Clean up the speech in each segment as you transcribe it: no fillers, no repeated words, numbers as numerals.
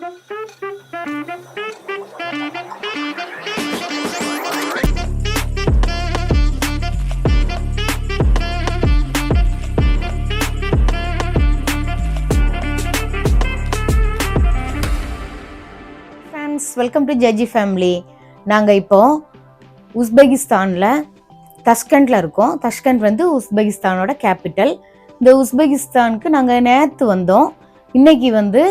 Welcome to judge family. நாங்கள் இப்போ உஸ்பெகிஸ்தானில் தஷ்கண்டில் இருக்கோம். தஷ்கண்ட் வந்து உஸ்பெகிஸ்தானோட கேபிட்டல். இந்த உஸ்பெகிஸ்தானுக்கு நாங்கள் நேற்று வந்தோம். இன்னைக்கு வந்து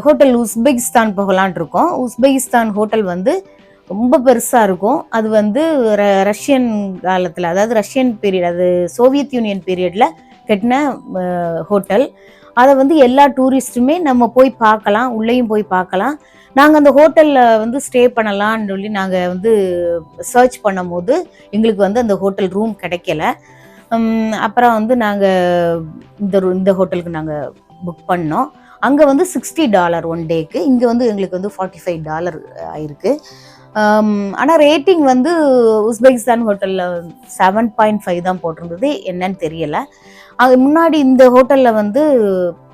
ஹோட்டல் உஸ்பெகிஸ்தான் போகலான் இருக்கோம். உஸ்பெகிஸ்தான் ஹோட்டல் வந்து ரொம்ப பெருசாக இருக்கும். அது வந்து ரஷ்யன் காலத்தில், அதாவது ரஷ்யன் பீரியட், அது சோவியத் யூனியன் பீரியடில் கட்டின ஹோட்டல். அதை வந்து எல்லா டூரிஸ்ட்டுமே நம்ம போய் பார்க்கலாம், உள்ளேயும் போய் பார்க்கலாம். நாங்கள் அந்த ஹோட்டலில் வந்து ஸ்டே பண்ணலான்னு சொல்லி நாங்கள் வந்து சர்ச் பண்ணும் போது எங்களுக்கு வந்து அந்த ஹோட்டல் ரூம் கிடைக்கல. அப்புறம் வந்து நாங்கள் இந்த ஹோட்டலுக்கு நாங்கள் புக் பண்ணோம். அங்கே வந்து $60 ஒன் டேக்கு, இங்கே வந்து எங்களுக்கு வந்து $45 ஆயிருக்கு. ஆனால் ரேட்டிங் வந்து உஸ்பெகிஸ்தான் ஹோட்டலில் 7.5 தான் போட்டிருந்தது. என்னன்னு தெரியலை. அது முன்னாடி இந்த ஹோட்டலில் வந்து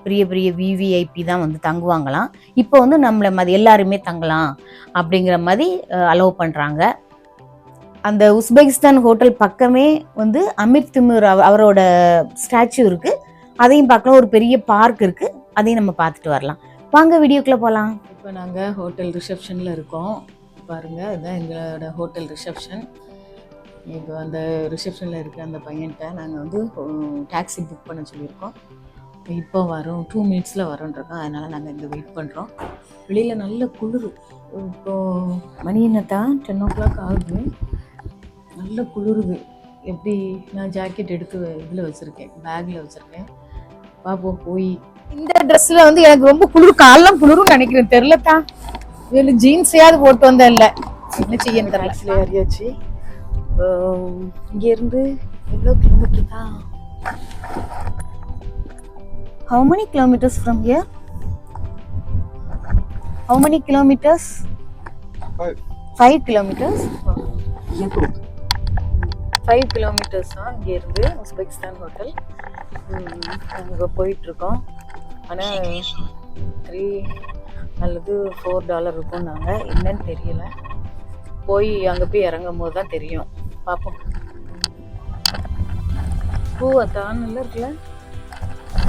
பெரிய பெரிய விவிஐபி தான் வந்து தங்குவாங்களாம். இப்போ வந்து நம்மளை மாதிரி எல்லாருமே தங்கலாம் அப்படிங்கிற மாதிரி அலோவ் பண்ணுறாங்க. அந்த உஸ்பெகிஸ்தான் ஹோட்டல் பக்கமே வந்து அமீர் திமுர் அவரோட ஸ்டாச்சு இருக்குது. அதையும் பார்க்கலாம். ஒரு பெரிய பார்க் இருக்குது, அதையும் நம்ம பார்த்துட்டு வரலாம். வாங்க வீடியோக்குள்ளே போகலாம். இப்போ நாங்கள் ஹோட்டல் ரிசப்ஷனில் இருக்கோம். பாருங்கள், இதுதான் எங்களோட ஹோட்டல் ரிசப்ஷன். இப்போ அந்த ரிசப்ஷனில் இருக்க அந்த பையன்கிட்ட நாங்கள் வந்து டாக்ஸி புக் பண்ண சொல்லியிருக்கோம். இப்போ வரும், 2 மினிட்ஸில் வரோன்றோம். அதனால் நாங்கள் இங்கே வெயிட் பண்ணுறோம். வெளியில் நல்ல குளிர். இப்போது மணி என்னத்தான் 10 o'clock ஆகுது. நல்ல குளிருது. எப்படி நான் ஜாக்கெட் எடுத்து இதில் வச்சுருக்கேன், பேக்கில் வச்சுருக்கேன். பார்ப்போம் போய். இந்த ட்ரெஸ்ஸில் வந்து எனக்கு ரொம்ப குளிர், காலெலாம் குளிரும் நினைக்கிறேன். தெரிலத்தான், இதில் ஜீன்ஸையாவது போட்டு வந்தேன். இல்லை என்ன செய்ய டாக்ஸில் ஏறியாச்சு. இங்கேருந்து எவ்வளோ கிலோமீட்டர் தான்? How many kilometers from here? How many kilometers? 5 kilometers. 5 kilometers தான் இங்கே இருந்து உஸ்பெகிஸ்தான் ஹோட்டல். நாங்கள் போயிட்டுருக்கோம். ஆனால் 3 அல்லது $4 இருக்கும். நாங்கள் என்னன்னு தெரியல. போய் அங்கே போய் இறங்கும் போது தான் தெரியும். பார்ப்போம். அதான் நல்லா இருக்குல்ல.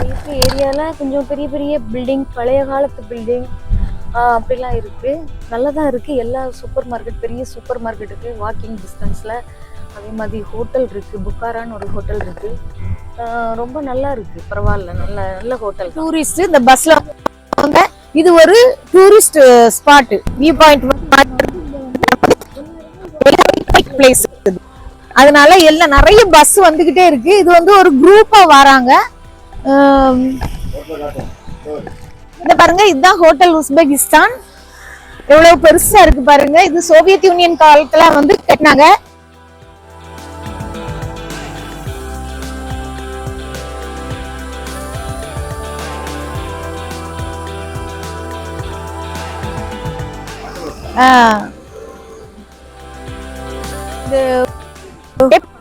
இருக்கிற ஏரியாவில் கொஞ்சம் பெரிய பெரிய பில்டிங், பழைய காலத்து பில்டிங் அப்படிலாம் இருக்குது. நல்லா தான் இருக்குது. எல்லா சூப்பர் மார்க்கெட், பெரிய சூப்பர் மார்க்கெட் இருக்குது வாக்கிங் டிஸ்டன்ஸில். அதே மாதிரி ஹோட்டல் இருக்குது, புக்காரான்னு ஒரு ஹோட்டல் இருக்குது. ரொம்ப நல்லா இருக்குது, பரவாயில்ல, நல்ல ஹோட்டல். டூரிஸ்ட்டு இந்த பஸ்ஸில் வாங்க. இது ஒரு tourist spot, view point place. அதனால எல்லாம் நிறைய பஸ் வந்துக்கிட்டே இருக்குது. இது வந்து ஒரு குரூப்பாக வராங்க. இந்த பாருங்க, இதுதான் ஹோட்டல் உஸ்பெகிஸ்தான். எவ்வளவு பெருசா இருக்கு பாருங்க. இது சோவியத் யூனியன் காலத்துல வந்து கட்டினாங்க.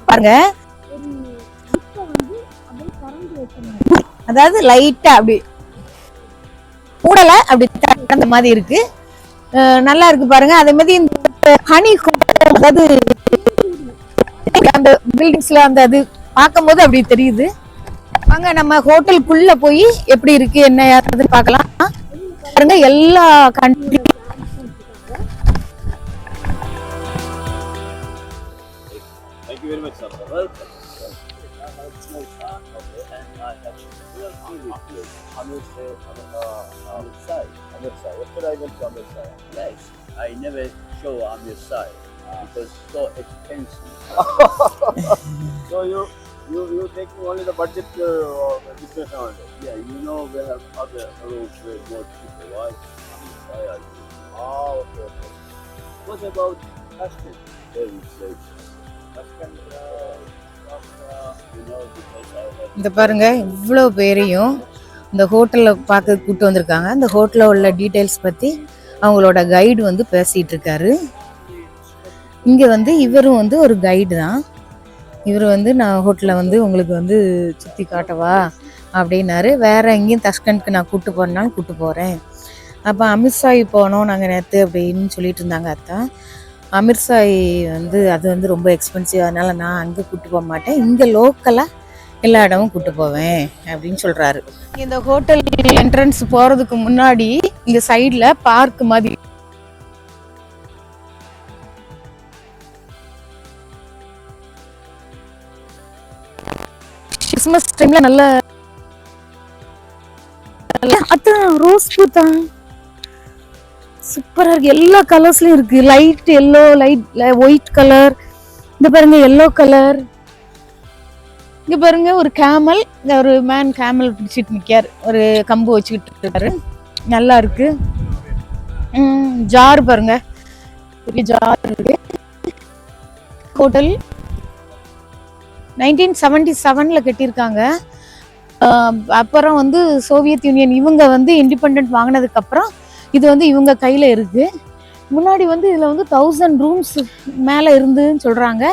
பாருங்க, அதாவது லைட்டா அப்படி மூடல, அப்படி அந்த மாதிரி இருக்கு. நல்லா இருக்கு பாருங்க. அதே மாதிரி இந்த ஹனி, அதாவது அந்த பில்டிங்ஸ்ல அந்த அது பார்க்கும் போது அப்படி தெரியுது. வாங்க நம்ம ஹோட்டலுக்குள்ள போய் எப்படி இருக்கு என்ன யாருன்னு பார்க்கலாம். பாருங்க, எல்லா country What should I went to Amir Sai? Nice. I never show Amir Sai because it's so expensive. So you take only the budget business only. Yeah, you know we have other roads where more cheaper, right? Amir Sai. Okay. What about Tashkent? Very safe. Tashkent, you know, because I have. இந்த பாருங்க, இவ்வளோ பேரையும் இந்த ஹோட்டலில் பார்க்க கூப்பிட்டு வந்திருக்காங்க. இந்த ஹோட்டலில் உள்ள டீட்டெயில்ஸ் பற்றி அவங்களோட கைடு வந்து பேசிகிட்டு இருக்காரு. இங்கே வந்து இவரும் வந்து ஒரு கைடு தான். இவர் வந்து நான் ஹோட்டலில் வந்து உங்களுக்கு வந்து சுற்றி காட்டவா அப்படின்னாரு. வேறு எங்கேயும் தஷ்கண்ட்க்கு நான் கூப்பிட்டு போகிறேனாலும் கூப்பிட்டு போகிறேன் அப்போ அமிர்சாய் போனோம் நாங்கள் நேற்று அப்படின்னு சொல்லிட்டு இருந்தாங்க அத்தா. அமிர்சாய் வந்து அது வந்து ரொம்ப எக்ஸ்பென்சிவ், அதனால் நான் அங்கே கூப்பிட்டு போக மாட்டேன், இங்கே லோக்கலாக எல்லா இடமும் கூப்பிட்டு போவேன் அப்படின்னு சொல்கிறாரு. இந்த ஹோட்டல் என்ட்ரன்ஸ் போகிறதுக்கு முன்னாடி இங்கே சைடில் பார்க் மாதிரி கிறிஸ்மஸ் டைமில் நல்ல அதான் ரோஸ் பூ தான் சூப்பரா இருக்கு, எல்லா கலர்ஸ்லயும் இருக்கு. Light yellow, light white colour, இந்த பாருங்க எல்லோ கலர். இங்க பாருங்க ஒரு கேமல், ஒரு மேன் கேமல் பிடிச்சிட்டு நிக்காரு, ஒரு கம்பு வச்சுக்கிட்டு இருக்காரு, நல்லா இருக்கு. ஜார் பாருங்க, பெரிய ஜார் இருக்கு. ஹோட்டல் 1977ல கட்டியிருக்காங்க. அப்புறம் வந்து சோவியத் யூனியன் இவங்க வந்து இண்டிபெண்டன்ட் வாங்கினதுக்கு அப்புறம் இது வந்து இவங்க கையில் இருக்குது. முன்னாடி வந்து இதில் வந்து 1000 ரூம்ஸ் மேலே இருந்துன்னு சொல்கிறாங்க,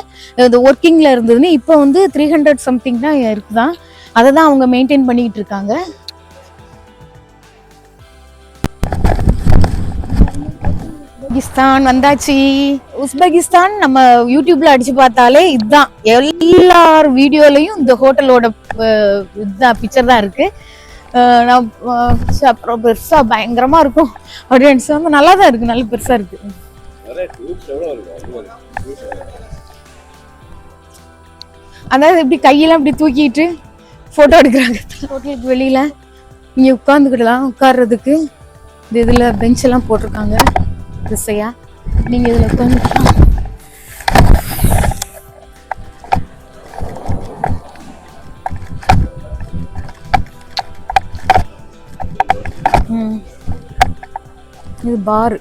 இது ஒர்க்கிங்கில் இருந்ததுன்னு. இப்போ வந்து 300 சம்திங் தான் இருக்குதான், அதை தான் அவங்க மெயின்டைன் பண்ணிக்கிட்டு இருக்காங்க. உஸ்பெகிஸ்தான் வந்தாச்சு. உஸ்பெகிஸ்தான் நம்ம யூடியூப்ல அடிச்சு பார்த்தாலே இதுதான், எல்லார் வீடியோலையும் இந்த ஹோட்டலோட இதுதான் பிக்சர் தான் இருக்கு. அப்புறம் பெருசா பயங்கரமா இருக்கும், ஆடியன்ஸ் வந்து நல்லா தான் இருக்கு, நல்ல பெருசா இருக்கு. அதாவது இப்படி கையெல்லாம் இப்படி தூக்கிட்டு போட்டோ எடுக்கிறாங்க. ஹோட்டலுக்கு வெளியில இங்க உட்காந்துக்கிடலாம், உட்கார்றதுக்கு இந்த இதுல பெஞ்ச் எல்லாம் போட்டிருக்காங்க திசையா, நீங்க இதுல உட்காந்துக்கலாம். இது பார்,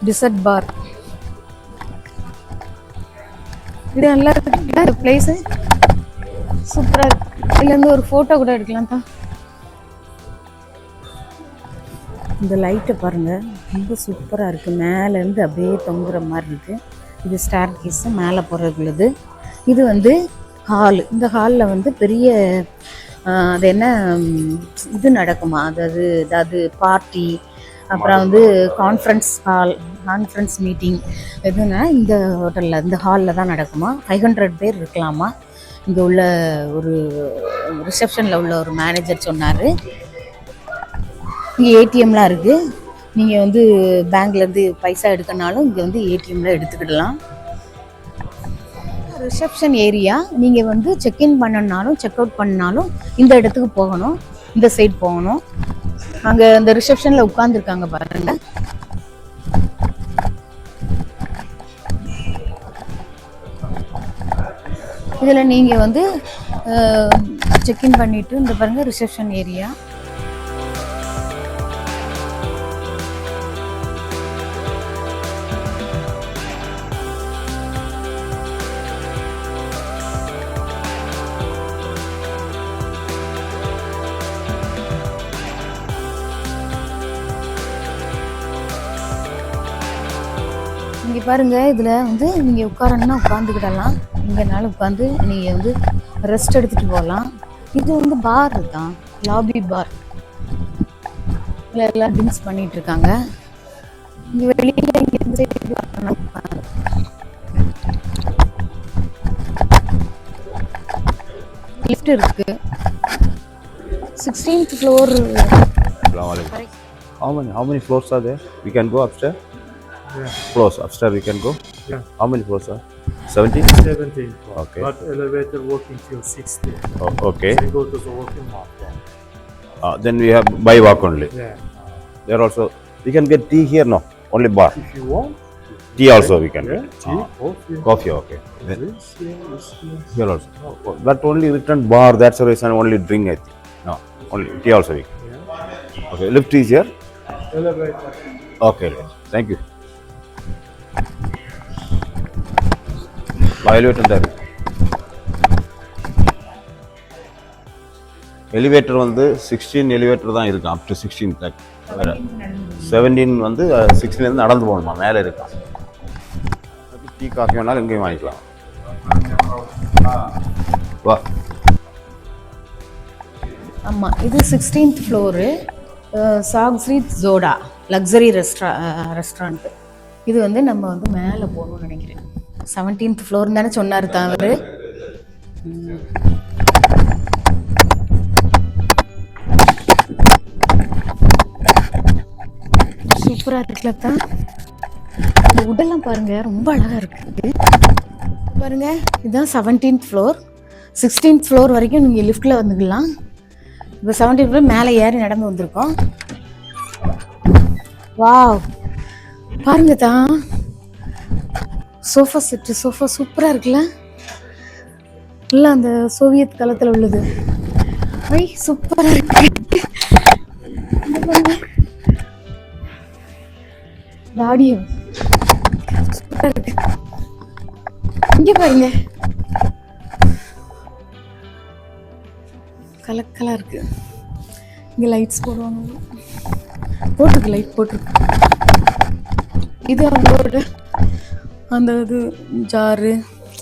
டிசர்ட் பார். இது நல்லா இருக்கு பிளேஸ், சூப்பரா இருக்கு. இதுல இருந்து ஒரு போட்டோ கூட எடுக்கலாம் தான். இந்த லைட்டை பாருங்க, ரொம்ப சூப்பரா இருக்கு, மேல இருந்து அப்படியே தொங்குற மாதிரி இருக்கு. இது ஸ்டார் கேஸ் மேலே போறதுக்குள்ளது. இது வந்து ஹால், இந்த ஹாலில் வந்து பெரிய அது என்ன இது நடக்குமா, அதாவது பார்ட்டி, அப்புறம் வந்து கான்ஃபரன்ஸ் ஹால், கான்ஃபரன்ஸ் மீட்டிங் எதுனா இந்த ஹோட்டலில் இந்த ஹாலில் தான் நடக்குமா. 500 பேர் இருக்கலாமா. இங்கே உள்ள ஒரு ரிசப்ஷனில் உள்ள ஒரு மேனேஜர் சொன்னார். இங்கே ஏடிஎம்லாம் இருக்குது, நீங்கள் வந்து பேங்க்லேருந்து பைசா எடுக்கனாலும் இங்கே வந்து ஏடிஎம்மில் எடுத்துக்கிடலாம். ரிசப்ஷன் ஏரியா, நீங்கள் வந்து செக்இன் பண்ணனாலும் செக் அவுட் பண்ணாலும் இந்த இடத்துக்கு போகணும், இந்த சைட் போகணும். அங்கே இந்த ரிசப்ஷனில் உட்காந்துருக்காங்க பாருங்க. இதில் நீங்கள் வந்து செக்இன் பண்ணிவிட்டு இந்த பாருங்கள் ரிசப்ஷன் ஏரியா. இங்கே பாருங்கள், இதில் வந்து நீங்கள் உட்காரணுன்னா உட்காந்துக்கிடலாம், இங்கேனாலும் உட்காந்து நீங்கள் வந்து ரெஸ்ட் எடுத்துகிட்டு போகலாம். இது வந்து பார் தான், லாபி பார். இதில் எல்லாம் ட்ரிங்க்ஸ் பண்ணிகிட்டு இருக்காங்க. இங்கே வெளியில் இங்கே லிஃப்ட் இருக்கு. 16th floor. How many floors are there? We can go upstairs. Yeah. Floors upstairs we can go. Yeah. How many floors are? 17. 17 floor. Okay. But elevator working till 60. Oh, okay. Then go to the working floor. Then we have by walk only. Yeah. There also we can get tea here. No, only bar. If you want. Tea also we can Yeah. get. Tea, coffee. Coffee okay. Then This here, this here. here also. That only written bar. That's the reason only drink I think. No, only tea also we can. Yeah. Okay. Lift is here. Elevator. Okay. Thank you. Elevator there. Elevator வந்து 16 elevator தான் இருக்கு, up to 16. 17 வந்து 16 இருந்து நடந்து போகணுமா, மேலே இருக்கான். Tea coffee வேணாலும் எங்கேயும் வாங்கிக்கலாம். வா. ஆமாம், இது 16th floor. சாக்ஸ்ரீத் ஜோடா லக்ஸரி ரெஸ்டாரண்ட். இது வந்து நம்ம வந்து மேலே போகணும்னு நினைக்கிறேன். 17th ஃப்ளோர் தானே சொன்னார் தான் அவர். சூப்பராக இருக்குல்ல தான். இந்த உடெல்லாம் பாருங்க, ரொம்ப அழகாக இருக்குது பாருங்க. இதுதான் 17th ஃப்ளோர். 16th ஃப்ளோர் வரைக்கும் நீங்கள் லிஃப்டில் வந்துக்கலாம். இப்போ 17th ஃப்ளோர் மேலே ஏறி நடந்து வந்திருக்கோம். வாவ், பாருங்க தான், சோஃபா செட்டு, சோஃபா சூப்பராக இருக்குல்ல. இல்லை அந்த சோவியத் காலத்தில் உள்ளது. ஐ சூப்பராக இருக்கு. ஆடியோ சூப்பராக இருக்கு. இங்கே பாருங்க, கலக்கலாக இருக்கு. இங்கே லைட்ஸ் போடுவாங்க, போட்டிருக்கு, லைட் போட்டிருக்கு. இது அவங்களோட அந்த இது ஜாரு,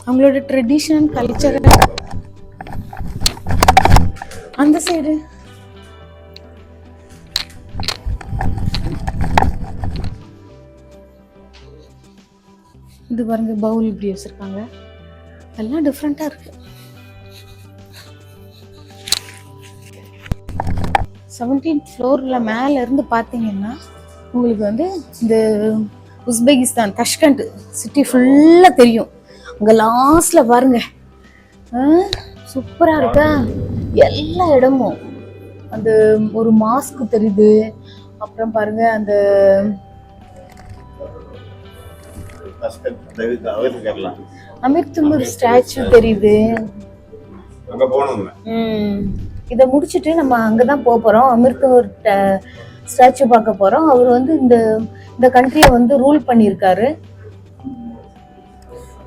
அவங்களோட ட்ரெடிஷனல் கல்ச்சர். அந்த சைடு இது பாருங்க, பவுல் இப்படி வச்சிருக்காங்க. எல்லாம் டிஃப்ரெண்ட்டாக இருக்கு. 17th ஃப்ளோரில் மேலே இருந்து பார்த்தீங்கன்னா உங்களுக்கு வந்து இந்த உஸ்பெகிஸ்தான் தஷ்கண்ட் சிட்டி ஃபுல்லாக தெரியும். அங்கே லாஸ்டில் பாருங்க, சூப்பராக இருக்கா. எல்லா இடமும் அந்த ஒரு மாஸ்க் தெரியுது. அப்புறம் பாருங்க அந்த அமீர் திமுர் ஸ்டாச்சு தெரியுது. இதை முடிச்சுட்டு நம்ம அங்கதான் போக போறோம். அமீர் திமுர் ஸ்டாச்சு பார்க்க போறோம். அவர் வந்து இந்த கண்ட்ரியை வந்து ரூல் பண்ணியிருக்காரு.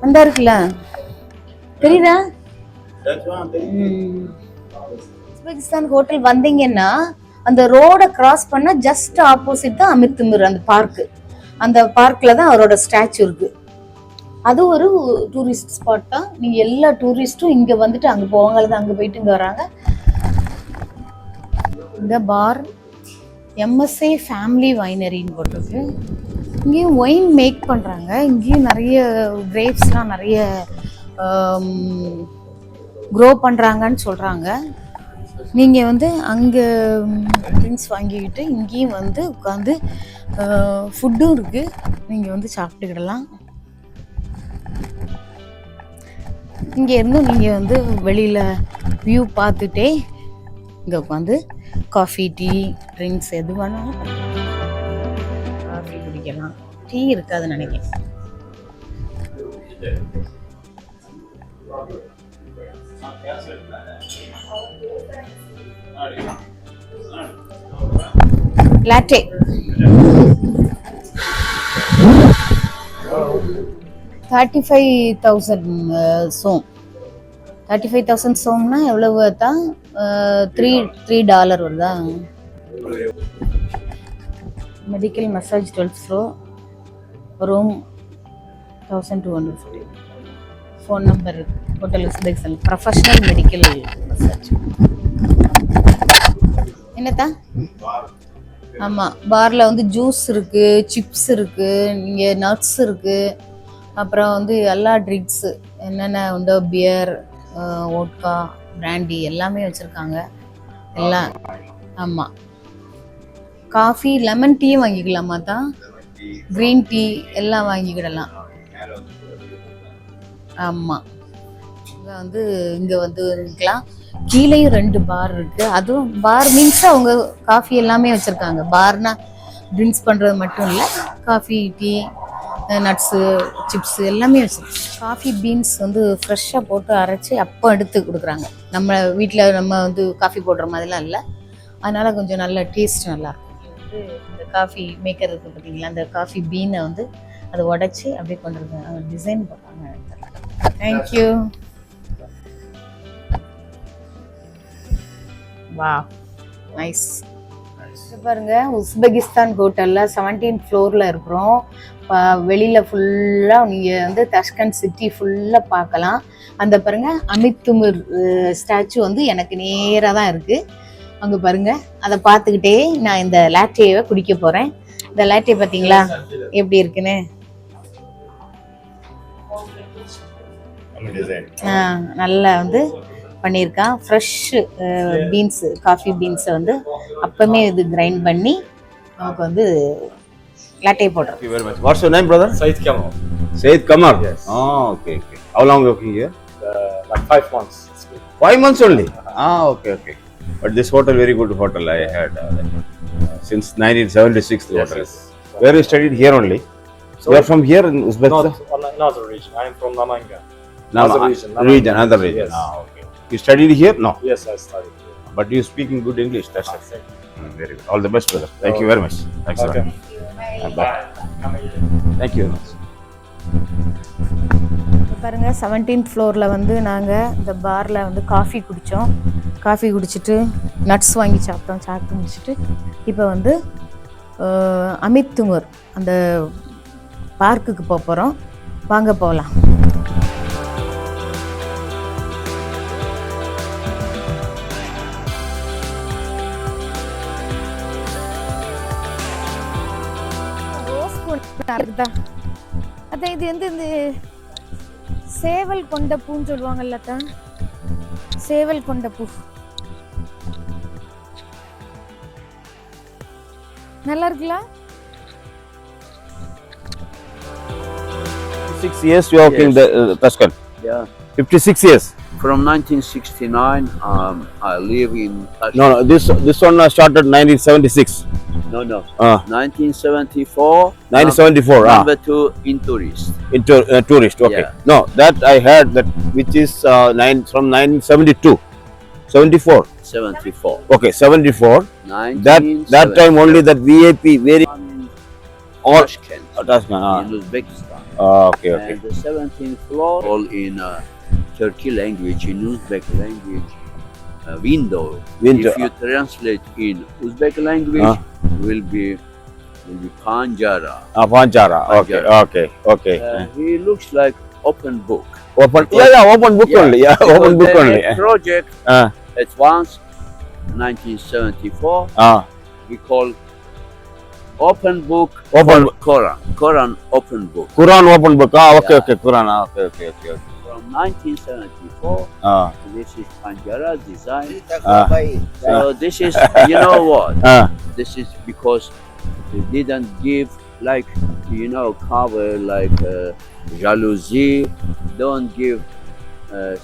அந்த இருக்குல்ல, தெரியுதா? உஸ்பெகிஸ்தான் ஹோட்டல் வந்தீங்கன்னா அந்த ரோட கிராஸ் பண்ணா ஜஸ்ட் ஆப்போசிட் தான் அமீர் திமுர் அந்த பார்க்கு. அந்த பார்க்கில் தான் அவரோட ஸ்டாச்சு இருக்கு. அது ஒரு டூரிஸ்ட் ஸ்பாட் தான். நீங்க எல்லா டூரிஸ்டும் இங்க வந்துட்டு அங்க போவாங்க, அங்க போயிட்டு இங்க வராங்க. இந்த பார் எம்எஸ்ஏ ஃபேமிலி வைனரின்னு போட்டிருக்கு. இங்கேயும் ஒயின் மேக் பண்ணுறாங்க. இங்கேயும் நிறைய கிரேப்ஸ்லாம் நிறைய க்ரோ பண்ணுறாங்கன்னு சொல்கிறாங்க. நீங்கள் வந்து அங்கே ட்ரிங்க்ஸ் வாங்கிக்கிட்டு இங்கேயும் வந்து உட்காந்து ஃபுட்டும் இருக்குது, நீங்கள் வந்து சாப்பிட்டுக்கிடலாம். இங்கே இருந்தும் நீங்கள் வந்து வெளியில் வியூ பார்த்துட்டே இங்கே உட்காந்து காஃபி, டீ, ட்ரிங்க்ஸ் எது வேணாலும் காஃபி குடிக்கலாம். டீ இருக்காதுன்னு நினைக்கிறேன். லாட்டே 35,000 சோம். 35,000 சோம்னா எவ்வளவு தான்? $3 வருதா? Medical massage 12th floor, room 1250. Phone number hotel Uzbekistan professional medical massage. என்னத்தா? ஆமாம், பாரில் வந்து ஜூஸ் இருக்குது, சிப்ஸ் இருக்குது, இங்கே நட்ஸ் இருக்குது. அப்புறம் வந்து எல்லா ட்ரிங்க்ஸு என்னென்ன உண்டோ, பியர், வோட்கா, பிராண்டி எல்லாமே வச்சுருக்காங்க எல்லாம். ஆமாம், காஃபி, லெமன் டீயும் வாங்கிக்கலாமா தான்? க்ரீன் டீ எல்லாம் வாங்கிக்கிடலாம். ஆமாம், இங்கே வந்து நிற்கலாம். கீழேயும் 2 பார் இருக்குது. அதுவும் பார் மீன்ஸ் அவங்க காஃபி எல்லாமே வச்சுருக்காங்க. பார்னா ட்ரிங்க்ஸ் பண்ணுறது மட்டும் இல்லை, காஃபி, டீ, நட்ஸு, சிப்ஸு எல்லாமே வச்சுருக்காங்க. காஃபி பீன்ஸ் வந்து ஃப்ரெஷ்ஷாக போட்டு அரைச்சி அப்போ எடுத்து கொடுக்குறாங்க. நம்ம வீட்டில் நம்ம வந்து காஃபி போடுற மாதிரிலாம் இல்லை. அதனால் கொஞ்சம் நல்ல டேஸ்ட் நல்லாயிருக்கும். இந்த காஃபி மேக்கர் இருக்குது பார்த்தீங்களா, அந்த காஃபி பீனை வந்து அதை உடச்சி அப்படியே கொண்டு வந்து டிசைன் போடுறாங்க. தேங்க்யூ. வா, நைஸ். பாருங்க, உஸ்பெகிஸ்தான் ஹோட்டலில் 17th ஃப்ளோரில் இருக்கிறோம். வெளியில் ஃபுல்லாக நீங்கள் வந்து தஷ்கண்ட் சிட்டி ஃபுல்லாக பார்க்கலாம். அந்த பாருங்க, அமீர் திமுர் ஸ்டாச்சு வந்து எனக்கு நேராக தான் இருக்குது. அங்கே பாருங்க, அதை பார்த்துக்கிட்டே நான் இந்த லாட்டேவை குடிக்க போகிறேன். இந்த லாட்டே பார்த்தீங்களா எப்படி இருக்குன்னு. நல்லா வந்து பண்ணியிருக்கான். ஃப்ரெஷ் பீன்ஸு, காஃபி பீன்ஸை வந்து அப்பமே இது கிரைண்ட் பண்ணி நமக்கு வந்து லாட்டே போடுறோம். Thank you very much. What's your name, brother? Said Kamal. Said Kamal. Yes. Oh, okay. How long you working here? Like 5 months. It's good. 5 months only. Okay. But this hotel, very good hotel, I had. Since 1976, the hotel. Yes. Where you studied? Here only? So You are from here in Uzbekistan? not on another region. I am from Namanga. Another Namanga. region. Yes. Okay. You studied here? No. Yes, I studied here. But you speaking good English. That's it. Thank you. Very good. All the best, brother. Thank you very much. Thanks a lot. Okay. Bye. Thank you very much. பாருங்க, 17th ஃப்ளோரில் வந்து நாங்கள் இந்த பாரில் வந்து coffee குடித்தோம். Coffee குடிச்சிட்டு nuts வாங்கி சாப்பிட்டோம். சாப்பிட்டு முடிச்சுட்டு இப்போ வந்து அமித் துங்கர் அந்த பார்க்குக்கு போகிறோம். வாங்க போகலாம். அதான் இது வந்து இந்த சேவல் கொண்ட பூன்னு சொல்லுவாங்கல்ல, தான் சேவல் கொண்ட பூ. நல்லா இருக்குல்ல? 56 years you are working Yes. the Tashkent. Yeah. 56 years. From 1969, I live in Tashkent. No, this one started 1976. No. 1974. 1974. Number 2 in tourist. Into tourist. Okay. Yeah. No, that I heard that which is from 1972. 74. 74. Okay, 74. That 1974. time only that VIP very all Tashkent, Tashkent. in Uzbekistan. Okay. And the 17th floor, all in Turkey language, in Uzbek language. Window. Window. If you translate in Uzbek language, will be Panjara. Panjara. Panjara. Okay. He looks like open book. Open. Yeah, open book only. Yeah, Because open book they only. made project at once, 1974. We call open book. Open Quran open book. Quran open book. Okay. Yeah. Quran. Okay. From 1974. This is Panjara design. So this is, you know what? This is because they didn't give like, cover like jalousie. Don't give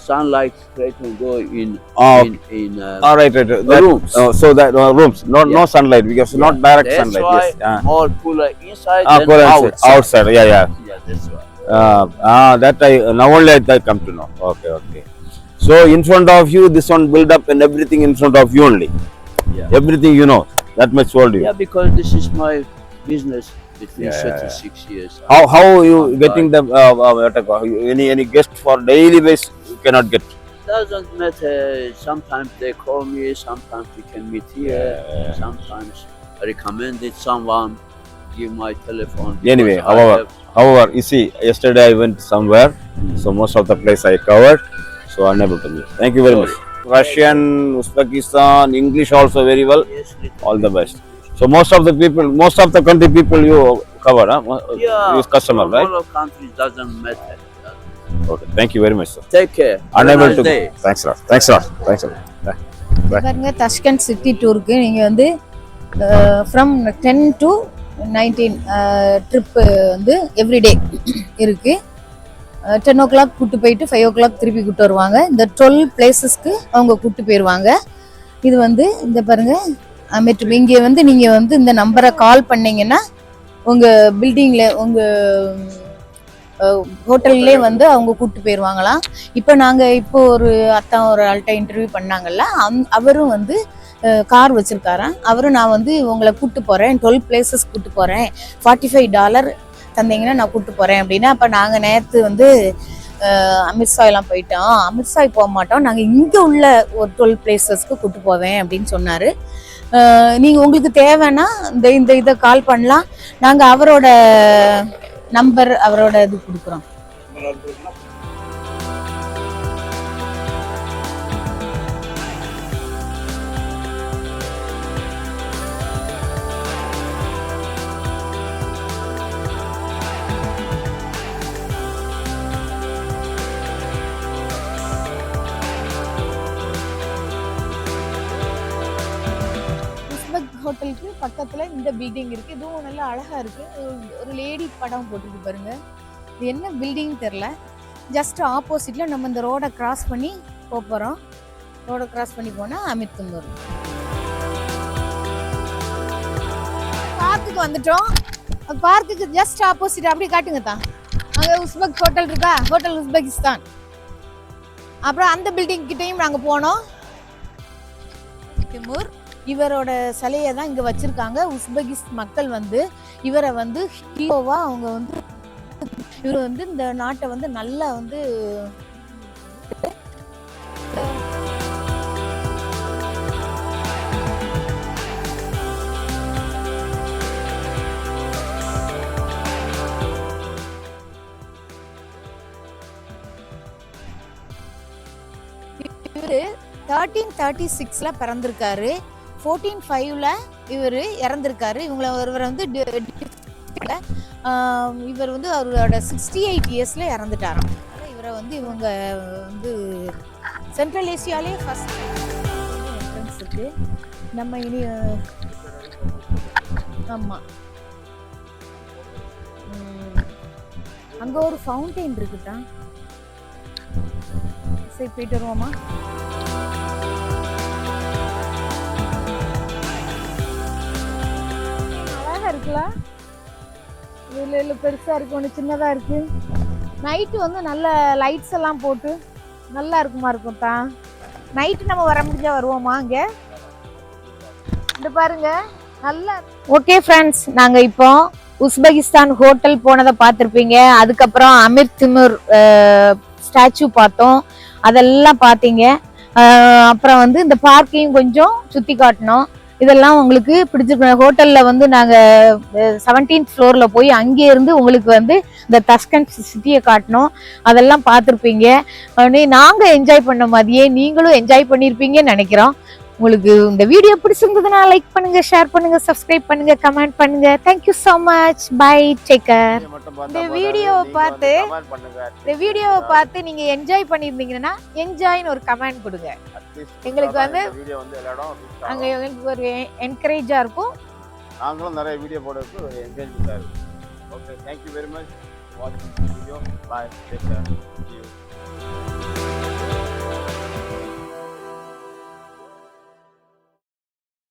sunlight straight and go in Right. That, rooms. So that rooms, no sunlight because not direct That's sunlight. why Yes. more cooler inside than Correct. outside. Yeah. Yeah, that's why. That I now only I come to know. Okay. So in front of you, this one build up and everything in front of you only. Yeah. Everything you know. That much told you. Yeah, because this is my business between Yeah. 36 years. How you I'm getting the any guest for daily basis you cannot get. Doesn't matter. Sometimes they call me. Sometimes we can meet here. Sometimes I recommended someone. Give my telephone. Anyway, because I have- however, you see, yesterday I went somewhere, so most of the place I covered, so unable to meet. Thank you very much. Russian, Uzbekistan, English also very well. Yes, little All the bit. best. So most of the country people you cover, Yeah. Use customer, from right? all of countries doesn't matter. Okay. Thank you very much, sir. Take care. Have a Unable nice to. day. Thanks a lot. Bye. பாருங்க, Tashkent city டூருக்கு நீங்கள் வந்து from 10 to 19 trip வந்து everyday இருக்குது. 10 o'clock கூட்டு போயிட்டு 5 o'clock திருப்பி கூட்டு வருவாங்க. இந்த 12 பிளேசஸ்க்கு அவங்க கூட்டு போயிடுவாங்க. இது வந்து இந்த பாருங்க, மற்றும் இங்கே வந்து நீங்கள் வந்து இந்த நம்பரை கால் பண்ணிங்கன்னா உங்கள் பில்டிங்கில் உங்கள் ஹோட்டல்லே வந்து அவங்க கூப்பிட்டு போயிடுவாங்களாம். இப்போ ஒரு ஆள்கிட்ட இன்டர்வியூ பண்ணாங்கல்ல, அவரும் வந்து கார் வச்சுருக்காராம். அவரும் நான் வந்து உங்களை கூப்பிட்டு போகிறேன், 12 places கூப்பிட்டு போகிறேன், $45 தந்தீங்கன்னா நான் கூப்பிட்டு போகிறேன் அப்படின்னா. அப்போ நாங்கள் நேற்று வந்து அமிர்த்ஷாயெல்லாம் போயிட்டோம். அமிர்த்ஷாய் போக மாட்டோம், நாங்கள் இங்கே உள்ள ஒரு 12 places-க்கு கூப்பிட்டு போவேன் அப்படின்னு சொன்னார். நீங்கள் உங்களுக்கு தேவைன்னா இந்த இதை கால் பண்ணலாம். நாங்கள் அவரோட நம்பர் அவரோட இது கொடுக்குறோம். பக்கத்துல இந்த பில்டிங் இருக்கு. இதுவும் நல்லா அழகா இருக்கு. ஒரு லேடி படம் போட்டுருக்கு பாருங்க. இது என்ன பில்டிங் தெரியல. ஜஸ்ட் ஆப்போசிட்ல நம்ம இந்த ரோட கிராஸ் பண்ணி போறோம். ரோட கிராஸ் பண்ணி போனா அமிர்தம்பூர் பார்க்குக்கு வந்துட்டோம். பார்க்குக்கு ஜஸ்ட் ஆப்போசிட் அப்படியே காட்டுங்க தான். அங்க உஸ்பெக் ஹோட்டல் இருக்கா, ஹோட்டல் உஸ்பெகிஸ்தான். அப்புறம் அந்த பில்டிங் கிட்டையும் நாங்க போனோம். திமுர் இவரோட சிலையை தான் இங்க வச்சிருக்காங்க. உஸ்பெகிஸ்தான் மக்கள் வந்து இவரை வந்து ஹீரோவா அவங்க வந்து இவர் வந்து இந்த நாட்டை வந்து நல்லா வந்து இவரு 1336ல பிறந்திருக்காரு. 1405ல இவர் இறந்திருக்காரு. இவரை வந்து இவர் வந்து அவரோட 68 இயர்ஸ்ல இறந்துட்டாராம். இவரை வந்து இவங்க வந்து சென்ட்ரல் ஏசியாலே ஃபர்ஸ்ட் என்ட்ரன்ஸ் இருக்கு. நம்ம இனி ஆமா அங்க ஒரு ஃபவுண்டைன் இருக்குதா, சரி போயிட்டு வருவோமா? அழகா இருக்குல்ல, இதுல பெருசா இருக்கு, ஒன்று சின்னதா இருக்கு. நைட்டு வந்து நல்ல லைட்ஸ் எல்லாம் போட்டு நல்லா இருக்குமா இருக்கும் தான். நைட்டு நம்ம வர முடிஞ்சா வருவோமா இங்க? இந்த பாருங்க நல்லா. ஓகே ஃப்ரெண்ட்ஸ், நாங்க இப்போ உஸ்பெகிஸ்தான் ஹோட்டல் போனதை பார்த்துருப்பீங்க. அதுக்கப்புறம் அமீர் திமுர் ஸ்டாச்சு பார்த்தோம், அதெல்லாம் பார்த்தீங்க. அப்புறம் வந்து இந்த பார்க்கையும் கொஞ்சம் சுற்றி காட்டினோம். இதெல்லாம் உங்களுக்கு பிடிச்சிருக்கோம். ஹோட்டலில் வந்து நாங்கள் 17th ஃப்ளோரில் போய் அங்கே இருந்து உங்களுக்கு வந்து இந்த தஸ்கண்ட் சிட்டியை காட்டினோம். அதெல்லாம் பார்த்துருப்பீங்க. நாங்கள் என்ஜாய் பண்ண மாதிரியே நீங்களும் என்ஜாய் பண்ணியிருப்பீங்கன்னு நினைக்கிறோம். உங்களுக்கு இந்த வீடியோ பிடிச்சிருந்ததுன்னா லைக் பண்ணுங்க, ஷேர் பண்ணுங்க, சப்ஸ்கிரைப் பண்ணுங்க, கமெண்ட் பண்ணுங்க. Thank you so much. Bye, take care. இந்த வீடியோவை பார்த்து நீங்க என்ஜாய் பண்ணியிருந்தீங்கன்னா என்ஜாய்னு ஒரு கமெண்ட் கொடுங்க. எங்களுக்கு வந்து அங்க எங்களுக்கு ஒரு என்கரேஜா இருக்கும். நாங்களும் நிறைய வீடியோ போடுறதுக்கு ஒரு என்கரேஜ்மெண்டா இருக்கும். ஓகே, தேங்க்யூ வெரி மச் வாட்சிங் video. Bye, take care. See you.